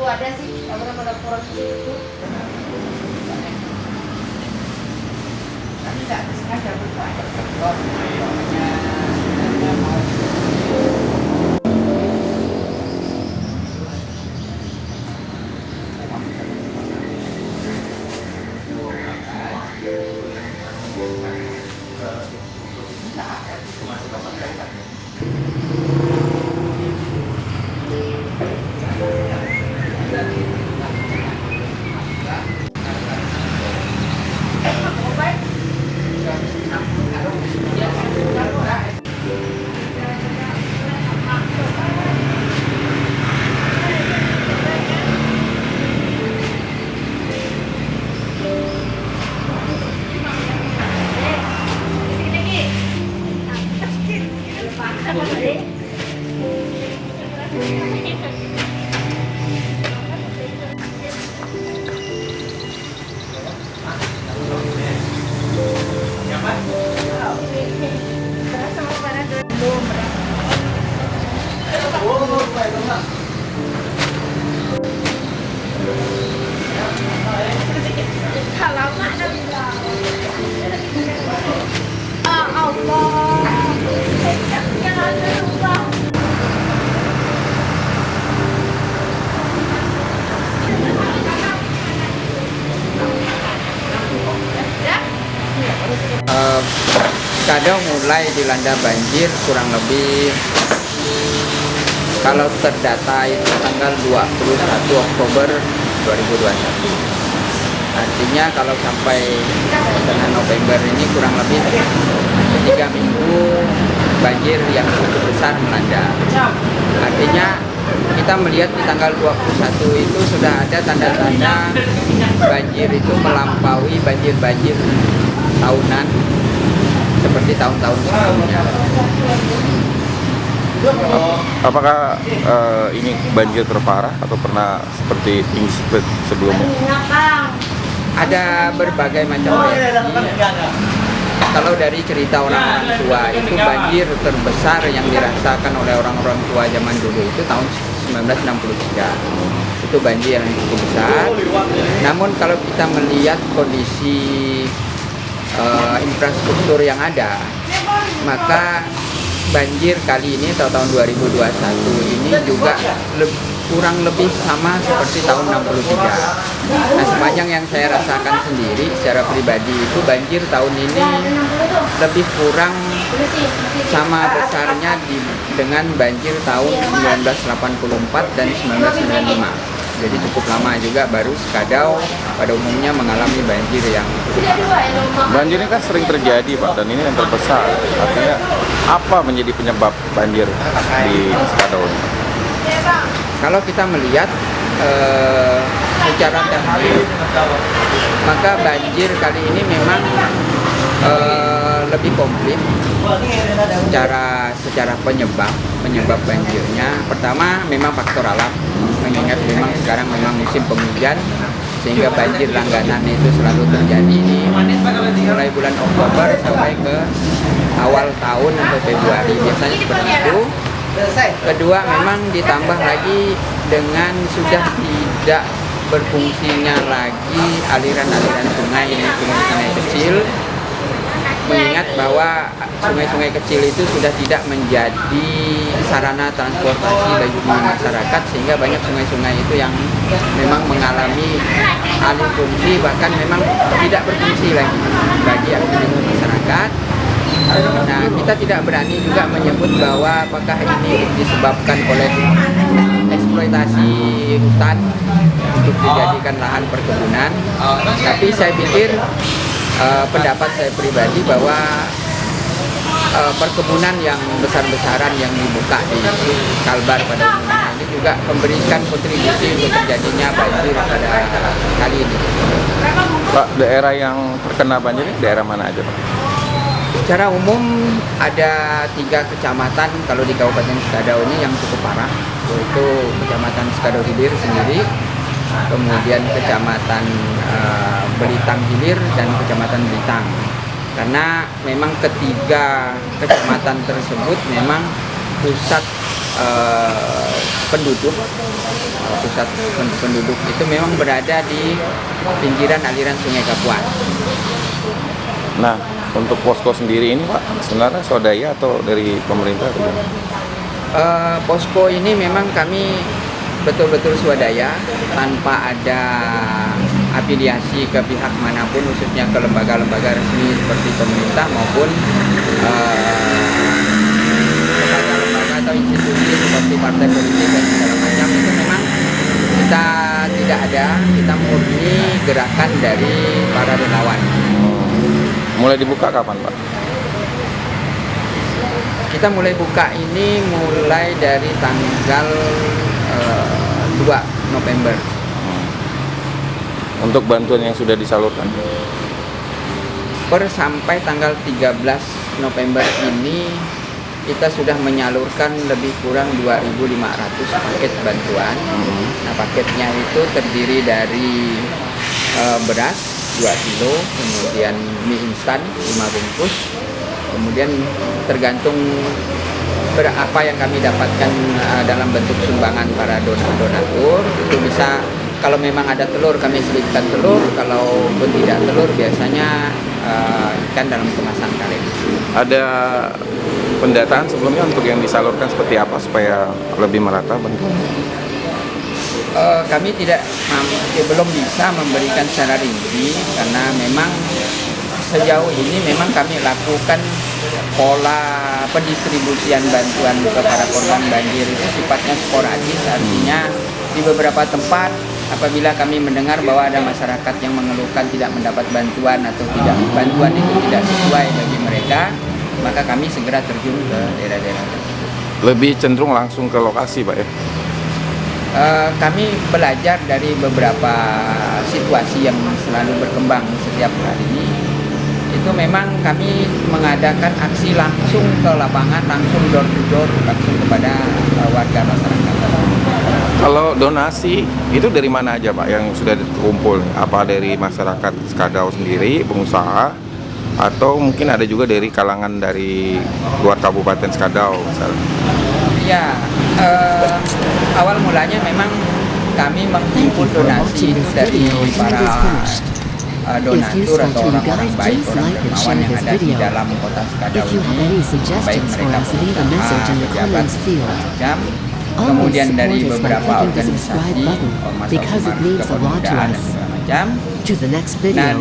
ada sih, beberapa laporan itu. Tapi nggak sengaja berbuat ada keluar. Skadau mulai dilanda banjir kurang lebih kalau terdata itu tanggal 21 Oktober 2021. Artinya kalau sampai tengah November ini kurang lebih 3 minggu banjir yang cukup besar melanda. Artinya kita melihat di tanggal 21 itu sudah ada tanda-tanda banjir itu melampaui banjir-banjir tahunan seperti tahun-tahun sebelumnya. Apakah ini banjir terparah atau pernah seperti tinggi sebelumnya? Ada berbagai macam reaksi. Kalau dari cerita orang-orang tua itu banjir terbesar yang dirasakan oleh orang-orang tua zaman dulu itu tahun 1963. Itu banjir yang cukup besar. Namun kalau kita melihat kondisi infrastruktur yang ada, maka banjir kali ini atau tahun 2021 ini juga kurang lebih sama seperti tahun 63. Nah, sepanjang yang saya rasakan sendiri secara pribadi itu banjir tahun ini lebih kurang sama besarnya dengan banjir tahun 1984 dan 1995. Jadi cukup lama juga baru Skadau pada umumnya mengalami banjir yang cukup parah. Banjir ini kan sering terjadi Pak, dan ini yang terbesar. Artinya apa menjadi penyebab banjir di Skadau ini? Kalau kita melihat secara teknis, maka banjir kali ini memang lebih komplit secara penyebab banjirnya. Pertama memang faktor alam, mengingat memang sekarang memang musim penghujan sehingga banjir langganan itu selalu terjadi di mulai bulan Oktober sampai ke awal tahun atau Februari, biasanya seperti itu. Kedua memang ditambah lagi dengan sudah tidak berfungsinya lagi aliran-aliran sungai kecil, mengingat bahwa sungai-sungai kecil itu sudah tidak menjadi sarana transportasi bagi masyarakat, sehingga banyak sungai-sungai itu yang memang mengalami alih fungsi, bahkan memang tidak berfungsi lagi bagi aktivitas masyarakat. Nah, kita tidak berani juga menyebut bahwa apakah ini disebabkan oleh eksploitasi hutan untuk dijadikan lahan perkebunan. Tapi saya pikir pendapat saya pribadi bahwa perkebunan yang besar-besaran yang dibuka di Kalbar pada umumnya ini juga memberikan kontribusi untuk terjadinya banjir pada kali ini. Pak, daerah yang terkena banjir ini daerah mana aja Pak? Secara umum ada 3 kecamatan kalau di Kabupaten Skadau ini yang cukup parah, yaitu Kecamatan Skadau Hilir sendiri, kemudian Kecamatan Belitang Hilir, dan Kecamatan Belitang. Karena memang ketiga kecamatan tersebut memang pusat penduduk, pusat penduduk itu memang berada di pinggiran aliran Sungai Kapuas. Nah, untuk posko sendiri ini Pak, sebenarnya swadaya atau dari pemerintah? Atau gimana? Posko ini memang kami betul-betul swadaya, tanpa ada afiliasi ke pihak manapun, khususnya ke lembaga-lembaga resmi seperti pemerintah maupun lembaga-lembaga atau institusi seperti partai politik dan segala macam. Itu memang kita tidak ada, kita murni gerakan dari para relawan. Mulai dibuka kapan Pak? Kita mulai buka ini mulai dari tanggal 2 November. Untuk bantuan yang sudah disalurkan? Per sampai tanggal 13 November ini kita sudah menyalurkan lebih kurang 2.500 paket bantuan. Nah, paketnya itu terdiri dari beras 2 kilo, kemudian mie instan 5 bungkus, kemudian tergantung berapa yang kami dapatkan dalam bentuk sumbangan para donatur. Itu bisa, kalau memang ada telur kami selipkan telur, kalau pun tidak telur biasanya ikan dalam kemasan karet. Ada pendataan sebelumnya untuk yang disalurkan seperti apa supaya lebih merata bantuan? Kami belum bisa memberikan secara rinci karena memang sejauh ini memang kami lakukan pola pendistribusian bantuan ke para korban banjir itu sifatnya sporadis, artinya di beberapa tempat apabila kami mendengar bahwa ada masyarakat yang mengeluhkan tidak mendapat bantuan atau bantuan itu tidak sesuai bagi mereka, maka kami segera terjun ke daerah-daerah tersebut. Lebih cenderung langsung ke lokasi Pak ya? Kami belajar dari beberapa situasi yang selalu berkembang setiap hari ini. Itu memang kami mengadakan aksi langsung ke lapangan, langsung door to door, langsung kepada warga masyarakat. Kalau donasi itu dari mana aja Pak yang sudah terkumpul? Apa dari masyarakat Skadau sendiri, pengusaha, atau mungkin ada juga dari kalangan dari luar Kabupaten Skadau misalnya? Ya, awal mulanya memang kami menghimpun donasi itu dari para donatur atau orang-orang baik, orang dermawan yang ada di dalam kota Skadau ini, baik mereka pengusaha, pejabat, macam, kemudian dari beberapa organisasi, ormas-ormas kepemudaan dan segala macam. Nah,